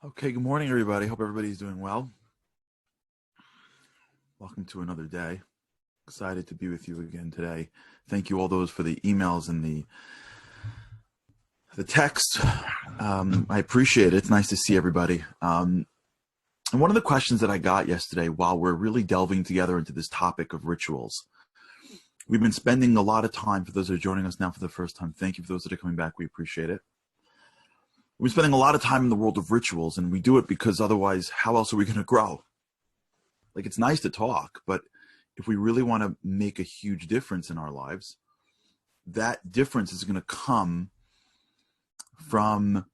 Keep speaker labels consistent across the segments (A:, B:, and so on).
A: Okay, good morning, everybody. Hope everybody's doing well. Welcome to another day. Excited to be with you again today. Thank you all those for the emails and the text. I appreciate it. It's nice to see everybody. And one of the questions that I got yesterday while we're really delving together into this topic of rituals, we've been spending a lot of time, for those that are joining us now for the first time, thank you for those that are coming back. We appreciate it. We're spending a lot of time in the world of rituals, and we do it because otherwise, how else are we going to grow? Like, it's nice to talk, but if we really want to make a huge difference in our lives, that difference is going to come from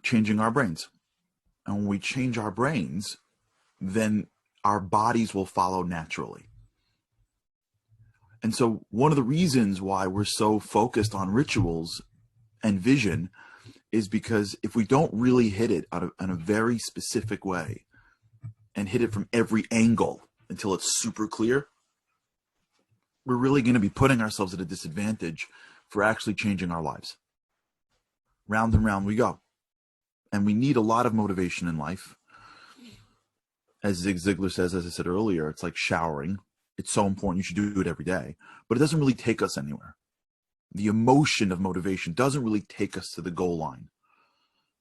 A: changing our brains. And when we change our brains, then our bodies will follow naturally. And so one of the reasons why we're so focused on rituals and vision is because if we don't really hit it in a very specific way and hit it from every angle until it's super clear, we're really going to be putting ourselves at a disadvantage for actually changing our lives. Round and round we go. And we need a lot of motivation in life. As Zig Ziglar says, as I said earlier, it's like showering. It's so important. You should do it every day. But it doesn't really take us anywhere. The emotion of motivation doesn't really take us to the goal line.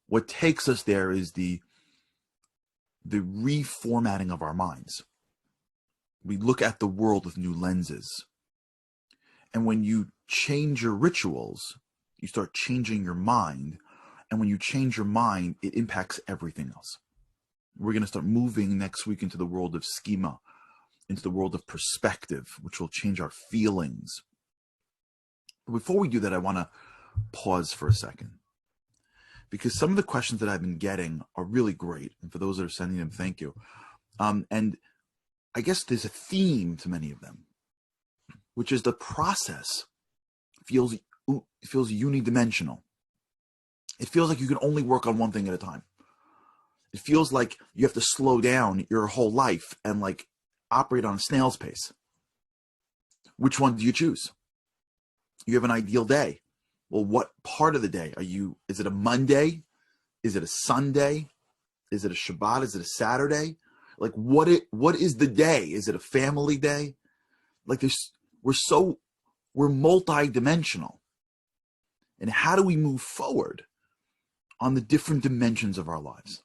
A: What takes us there is the reformatting of our minds. We look at the world with new lenses. And when you change your rituals, you start changing your mind. And when you change your mind, it impacts everything else. We're going to start moving next week into the world of schema, into the world of perspective, which will change our feelings. But before we do that, I want to pause for a second, because some of the questions that I've been getting are really great. And for those that are sending them, thank you. And I guess there's a theme to many of them, which is the process feels unidimensional. It feels like you can only work on one thing at a time. It feels like you have to slow down your whole life and like operate on a snail's pace. Which one do you choose? You have an ideal day. Well, what part of the day is it a Monday? Is it a Sunday? Is it a Shabbat? Is it a Saturday? Like what is the day? Is it a family day? Like we're multi-dimensional. And how do we move forward on the different dimensions of our lives?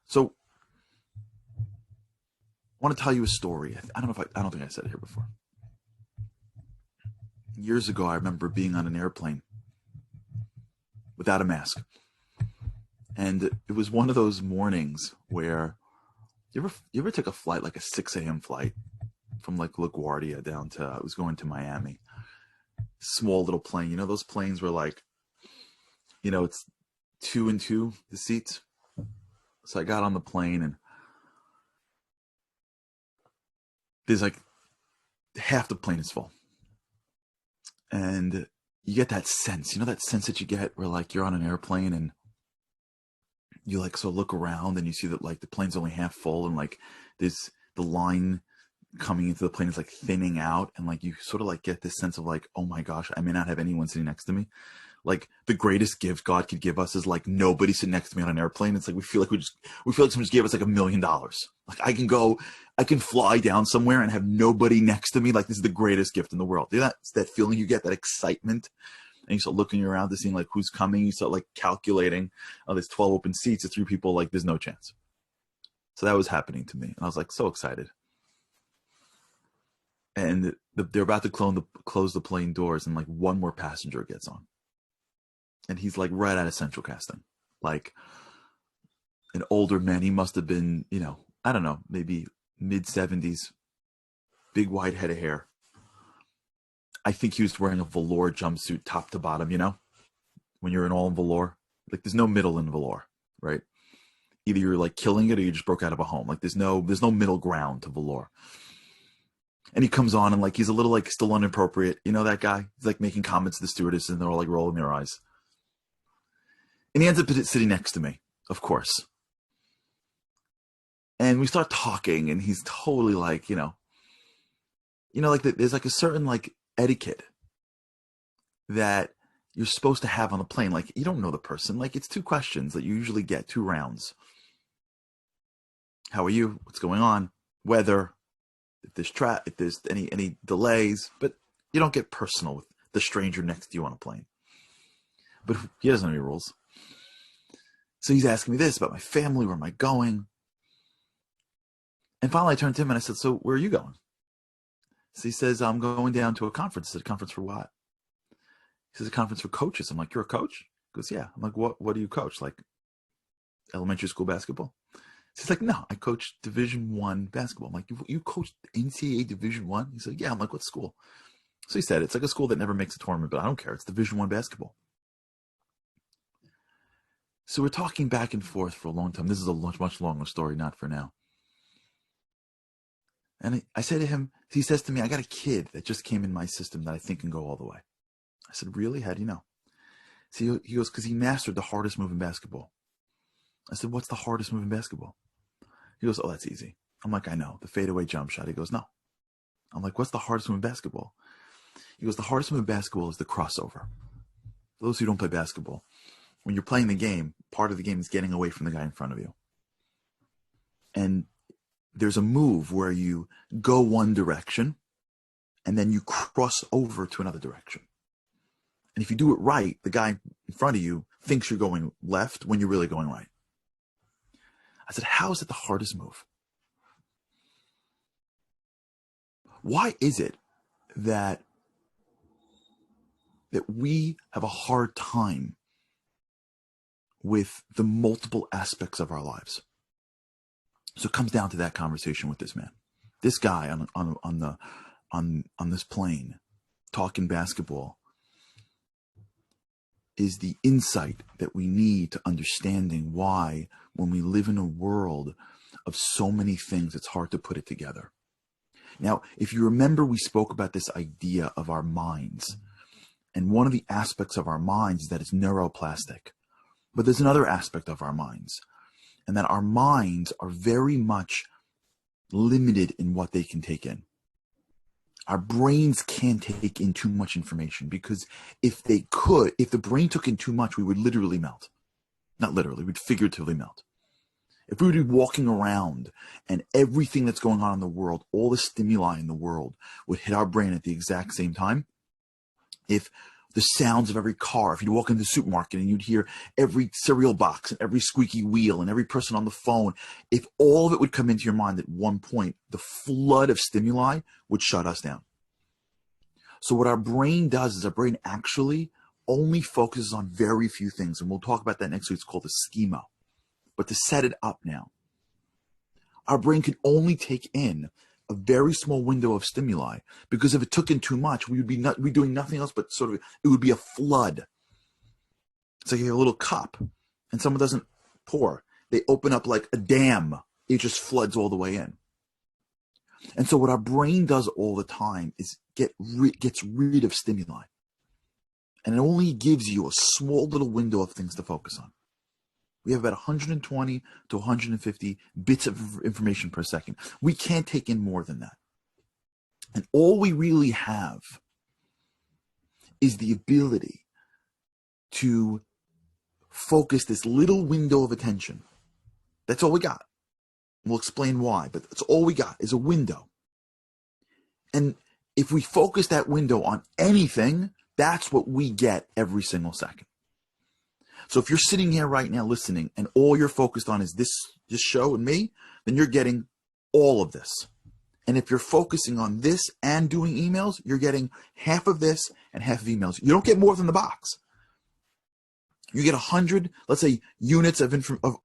A: So I want to tell you a story. I don't think I said it here before. Years ago, I remember being on an airplane without a mask. And it was one of those mornings where you ever took a flight, like a 6 a.m. flight from like LaGuardia down to, I was going to Miami. Small little plane. You know those planes where like, it's 2 and 2, the seats. So I got on the plane and there's like half the plane is full. And you get that sense, that sense that you get where like you're on an airplane and you like, so look around and you see that like the plane's only half full and like there's the line coming into the plane is like thinning out. And like, you sort of like get this sense of like, oh my gosh, I may not have anyone sitting next to me. Like the greatest gift God could give us is like nobody sitting next to me on an airplane. It's like we feel like someone just gave us like $1 million. Like I can fly down somewhere and have nobody next to me. Like this is the greatest gift in the world. It's that feeling you get, that excitement. And you start looking around to seeing like who's coming. You start like calculating, oh, there's 12 open seats, there's 3 people, like there's no chance. So that was happening to me. And I was like so excited. And they're about to close the plane doors and like one more passenger gets on. And he's like right out of central casting, like an older man. He must have been, I don't know, maybe mid-70s, big white head of hair. I think he was wearing a velour jumpsuit top to bottom, when you're in all in velour. Like there's no middle in velour, right? Either you're like killing it or you just broke out of a home. Like there's no middle ground to velour. And he comes on and like he's a little like still inappropriate. That guy? He's like making comments to the stewardess and they're all like rolling their eyes. And he ends up sitting next to me, of course. And we start talking and he's totally like, like there's like a certain like etiquette that you're supposed to have on the plane. Like, you don't know the person. Like, it's 2 questions that you usually get, 2 rounds. How are you? What's going on? Weather. If there's any delays, but you don't get personal with the stranger next to you on a plane. But he doesn't know any rules. So he's asking me this about my family, where am I going? And finally I turned to him and I said, so where are you going? So he says, I'm going down to a conference. I said, a conference for what? He says, a conference for coaches. I'm like, you're a coach? He goes, yeah. I'm like, what do you coach? Like elementary school basketball? He's like, no, I coach Division I basketball. I'm like, you coach NCAA Division I? He's like, yeah. I'm like, what school? So he said, it's like a school that never makes a tournament, but I don't care. It's Division I basketball. So we're talking back and forth for a long time. This is a much longer story, not for now. And I said to him, he says to me, I got a kid that just came in my system that I think can go all the way. I said, really? How do you know? So he goes, because he mastered the hardest move in basketball. I said, what's the hardest move in basketball? He goes, oh, that's easy. I'm like, I know, the fadeaway jump shot. He goes, no. I'm like, what's the hardest move in basketball? He goes, the hardest move in basketball is the crossover. For those who don't play basketball, when you're playing the game, part of the game is getting away from the guy in front of you. And there's a move where you go one direction and then you cross over to another direction. And if you do it right, the guy in front of you thinks you're going left when you're really going right. I said, how is it the hardest move? Why is it that we have a hard time with the multiple aspects of our lives? So it comes down to that conversation with this man, this guy on this plane talking basketball is the insight that we need to understanding why, when we live in a world of so many things, it's hard to put it together. Now, if you remember, we spoke about this idea of our minds. And one of the aspects of our minds is that it's neuroplastic. But there's another aspect of our minds, and that our minds are very much limited in what they can take in. Our brains can't take in too much information, because if the brain took in too much, we would literally melt. Not literally, we'd figuratively melt. If we were walking around and everything that's going on in the world, all the stimuli in the world would hit our brain at the exact same time, if the sounds of every car, if you'd walk into the supermarket and you'd hear every cereal box and every squeaky wheel and every person on the phone, if all of it would come into your mind at one point, the flood of stimuli would shut us down. So what our brain does is our brain actually only focuses on very few things. And we'll talk about that next week. It's called a schema. But to set it up now, our brain can only take in a very small window of stimuli, because if it took in too much, we'd be doing nothing else but sort of, it would be a flood. It's like a little cup and someone doesn't pour. They open up like a dam. It just floods all the way in. And so what our brain does all the time is gets rid of stimuli. And it only gives you a small little window of things to focus on. We have about 120 to 150 bits of information per second. We can't take in more than that. And all we really have is the ability to focus this little window of attention. That's all we got. We'll explain why, but that's all we got is a window. And if we focus that window on anything, that's what we get every single second. So if you're sitting here right now listening and all you're focused on is this show and me, then you're getting all of this. And if you're focusing on this and doing emails, you're getting half of this and half of emails. You don't get more than the box. You get 100, let's say, units of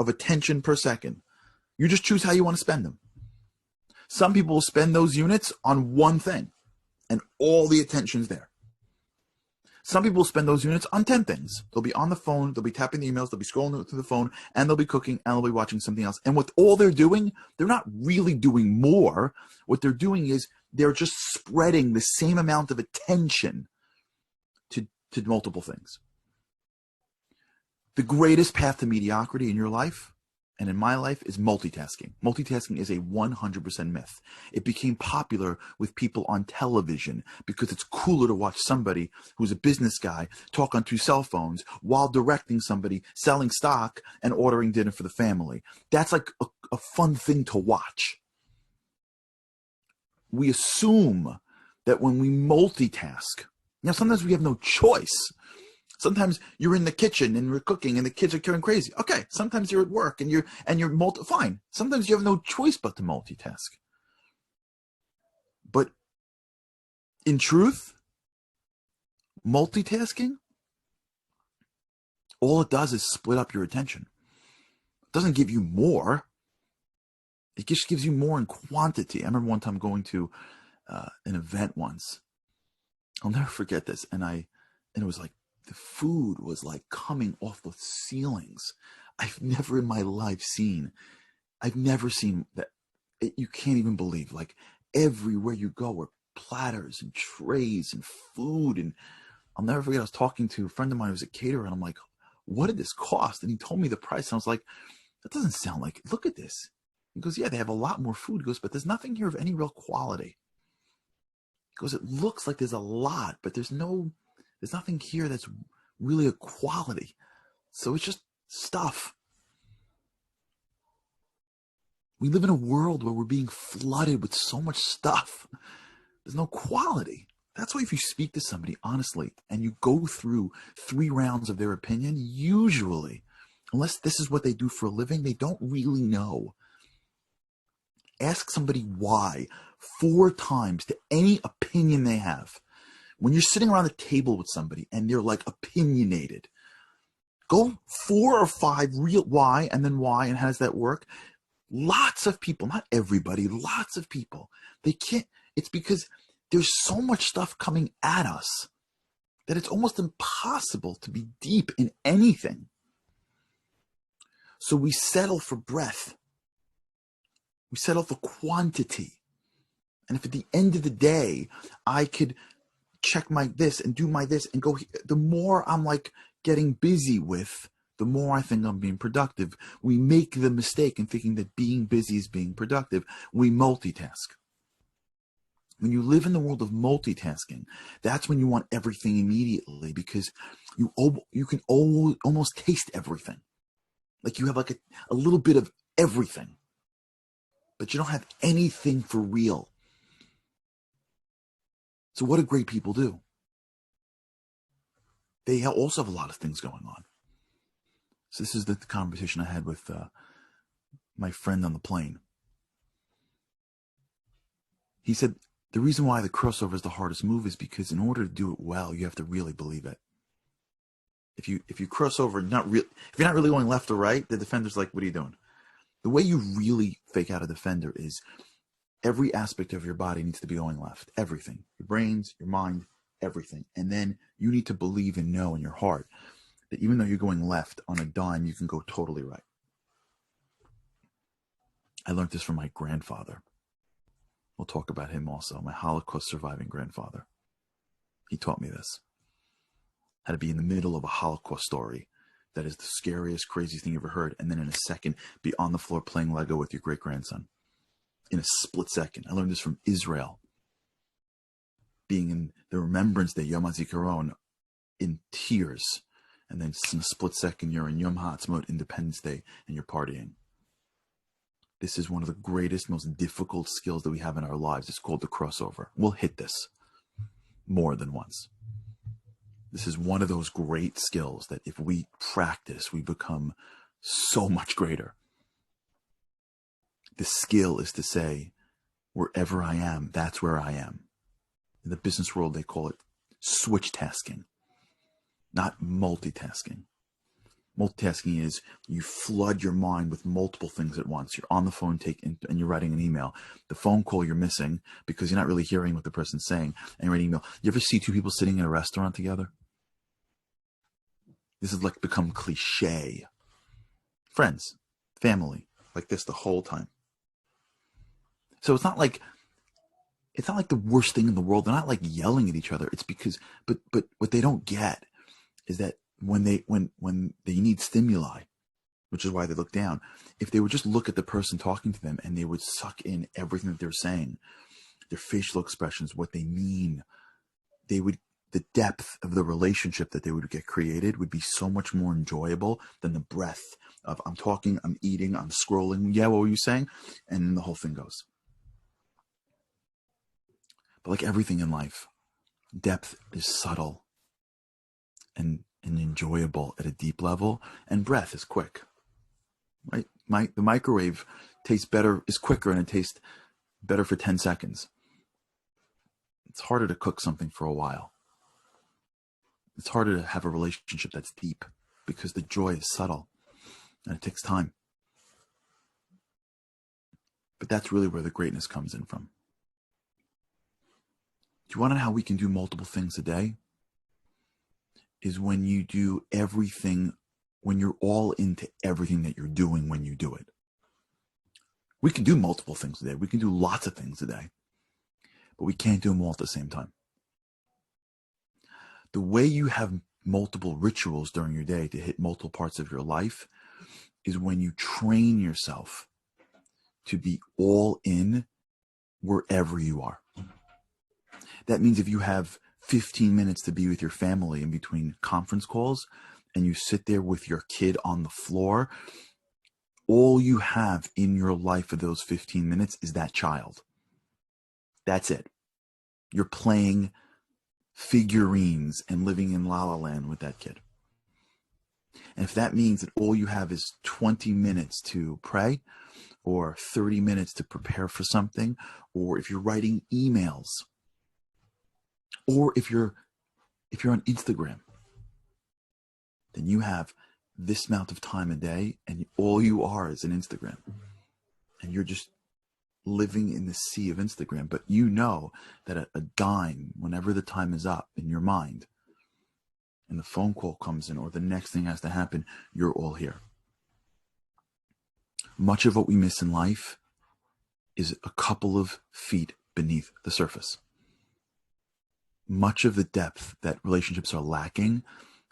A: attention per second. You just choose how you want to spend them. Some people will spend those units on one thing and all the attention's there. Some people will spend those units on 10 things. They'll be on the phone, they'll be tapping the emails, they'll be scrolling through the phone, and they'll be cooking, and they'll be watching something else. And with all they're doing, they're not really doing more. What they're doing is they're just spreading the same amount of attention to multiple things. The greatest path to mediocrity in your life and in my life is multitasking. Multitasking is a 100% myth. It became popular with people on television because it's cooler to watch somebody who's a business guy talk on 2 cell phones while directing somebody selling stock and ordering dinner for the family. That's like a fun thing to watch. We assume that when we multitask, sometimes we have no choice. Sometimes you're in the kitchen and you're cooking and the kids are going crazy. Okay, sometimes you're at work and you're fine. Sometimes you have no choice but to multitask. But in truth, multitasking, all it does is split up your attention. It doesn't give you more. It just gives you more in quantity. I remember one time going to an event once. I'll never forget this. And it was like, the food was like coming off the ceilings. I've never in my life seen that. You can't even believe, like everywhere you go are platters and trays and food. And I'll never forget, I was talking to a friend of mine who was a caterer, and I'm like, what did this cost? And he told me the price. And I was like, that doesn't sound like it. Look at this. He goes, yeah, they have a lot more food. He goes, but there's nothing here of any real quality. He goes, it looks like there's a lot, but there's nothing here that's really a quality. So it's just stuff. We live in a world where we're being flooded with so much stuff. There's no quality. That's why if you speak to somebody honestly and you go through 3 rounds of their opinion, usually, unless this is what they do for a living, they don't really know. Ask somebody why 4 times to any opinion they have. When you're sitting around a table with somebody and they're like opinionated, go 4 or 5 real why, and then why, and how does that work? Lots of people, not everybody, lots of people, they can't. It's because there's so much stuff coming at us that it's almost impossible to be deep in anything. So we settle for breadth. We settle for quantity. And if at the end of the day, I could check my this and do my this and go, the more I'm like getting busy with, the more I think I'm being productive. We make the mistake in thinking that being busy is being productive. We multitask. When you live in the world of multitasking, that's when you want everything immediately, because you can almost taste everything. Like you have like a little bit of everything, but you don't have anything for real. So what do great people do? They also have a lot of things going on. So this is the conversation I had with my friend on the plane. He said, the reason why the crossover is the hardest move is because in order to do it well, you have to really believe it. If you cross over, if you're not really going left or right, the defender's like, what are you doing? The way you really fake out a defender is every aspect of your body needs to be going left. Everything. Your brains, your mind, everything. And then you need to believe and know in your heart that even though you're going left on a dime, you can go totally right. I learned this from my grandfather. We'll talk about him also, my Holocaust surviving grandfather. He taught me this. How to be in the middle of a Holocaust story that is the scariest, craziest thing you ever heard, and then in a second be on the floor playing Lego with your great-grandson. In a split second. I learned this from Israel. Being in the Remembrance Day, Yom HaZikaron, in tears. And then in a split second, you're in Yom HaAtzmaut, Independence Day, and you're partying. This is one of the greatest, most difficult skills that we have in our lives. It's called the crossover. We'll hit this more than once. This is one of those great skills that if we practice, we become so much greater. The skill is to say, wherever I am, that's where I am. In the business world, they call it switch tasking, not multitasking. Multitasking is you flood your mind with multiple things at once. You're on the phone and you're writing an email. The phone call you're missing because you're not really hearing what the person's saying, and you're writing an email. You ever see 2 people sitting in a restaurant together? This is like become cliche. Friends, family, like this the whole time. So it's not like the worst thing in the world. They're not like yelling at each other. It's because, but what they don't get is that when they need stimuli, which is why they look down. If they would just look at the person talking to them and they would suck in everything that they're saying, their facial expressions, what they mean, the depth of the relationship that they would get created would be so much more enjoyable than the breadth of I'm talking, I'm eating, I'm scrolling. Yeah, what were you saying? And then the whole thing goes. But like everything in life, depth is subtle and enjoyable at a deep level, and breath is quick. Right? The microwave tastes better, is quicker, and it tastes better for 10 seconds. It's harder to cook something for a while. It's harder to have a relationship that's deep because the joy is subtle and it takes time. But that's really where the greatness comes in from. Do you want to know how we can do multiple things a day? Is when you do everything, when you're all into everything that you're doing when you do it. We can do multiple things a day. We can do lots of things a day, but we can't do them all at the same time. The way you have multiple rituals during your day to hit multiple parts of your life is when you train yourself to be all in wherever you are. That means if you have 15 minutes to be with your family in between conference calls and you sit there with your kid on the floor, all you have in your life for those 15 minutes is that child. That's it. You're playing figurines and living in La La Land with that kid. And if that means that all you have is 20 minutes to pray or 30 minutes to prepare for something, or if you're writing emails, or if you're on Instagram, then you have this amount of time a day and all you are is an Instagram. And you're just living in the sea of Instagram. But you know that a dime, whenever the time is up in your mind, and the phone call comes in or the next thing has to happen, you're all here. Much of what we miss in life is a couple of feet beneath the surface. Much of the depth that relationships are lacking,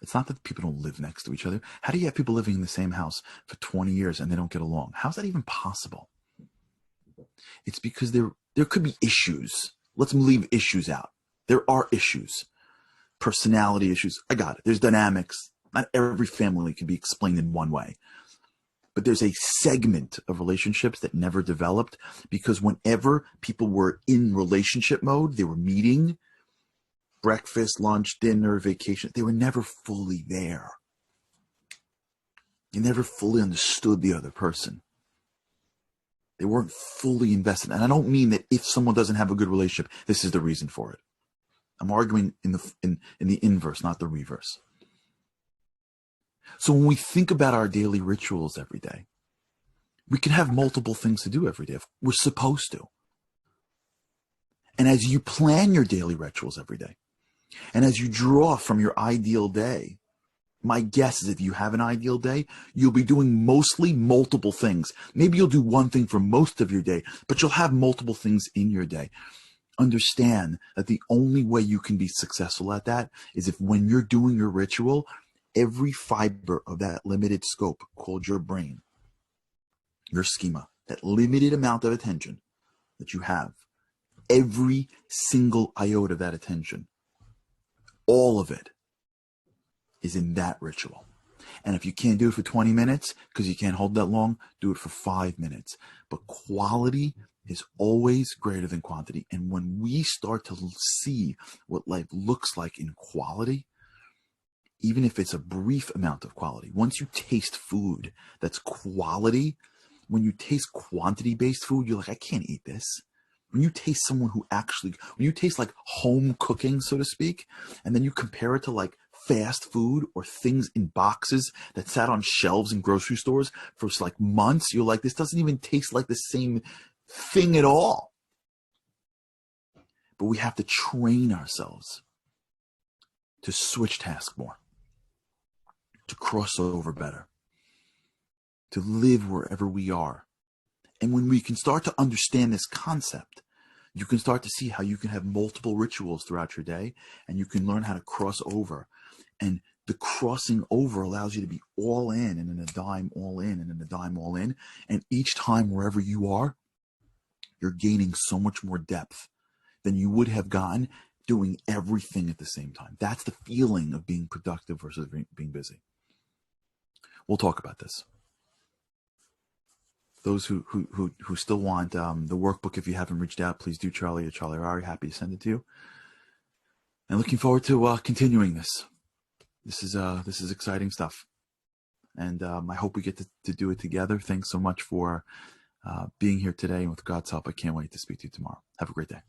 A: it's not that people don't live next to each other. How do you have people living in the same house for 20 years and they don't get along? How's that even possible? It's because there could be issues. Let's leave issues out. There are issues. Personality issues. I got it. There's dynamics. Not every family can be explained in one way. But there's a segment of relationships that never developed because whenever people were in relationship mode, they were meeting, breakfast, lunch, dinner, vacation, they were never fully there. They never fully understood the other person. They weren't fully invested. And I don't mean that if someone doesn't have a good relationship, this is the reason for it. I'm arguing in the inverse, not the reverse. So when we think about our daily rituals every day, we can have multiple things to do every day. We're supposed to. And as you plan your daily rituals every day, and as you draw from your ideal day, my guess is if you have an ideal day, you'll be doing mostly multiple things. Maybe you'll do one thing for most of your day, but you'll have multiple things in your day. Understand that the only way you can be successful at that is if when you're doing your ritual, every fiber of that limited scope called your brain, your schema, that limited amount of attention that you have, every single iota of that attention, all of it is in that ritual. And if you can't do it for 20 minutes because you can't hold that long, do it for 5 minutes. But quality is always greater than quantity. And when we start to see what life looks like in quality, even if it's a brief amount of quality, once you taste food that's quality, when you taste quantity-based food, you're like, I can't eat this. When you taste when you taste like home cooking, so to speak, and then you compare it to like fast food or things in boxes that sat on shelves in grocery stores for like months, you're like, this doesn't even taste like the same thing at all. But we have to train ourselves to switch task more, to cross over better, to live wherever we are. And when we can start to understand this concept, you can start to see how you can have multiple rituals throughout your day, and you can learn how to cross over and The crossing over allows you to be all in, and then a dime all in, and then a dime all in. And each time, wherever you are, you're gaining so much more depth than you would have gotten doing everything at the same time. That's the feeling of being productive versus being busy. We'll talk about this. Those who still want the workbook, if you haven't reached out, please do. Charlie at Charlie Rari, happy to send it to you. And looking forward to continuing this. This is exciting stuff, and I hope we get to do it together. Thanks so much for being here today, and with God's help, I can't wait to speak to you tomorrow. Have a great day.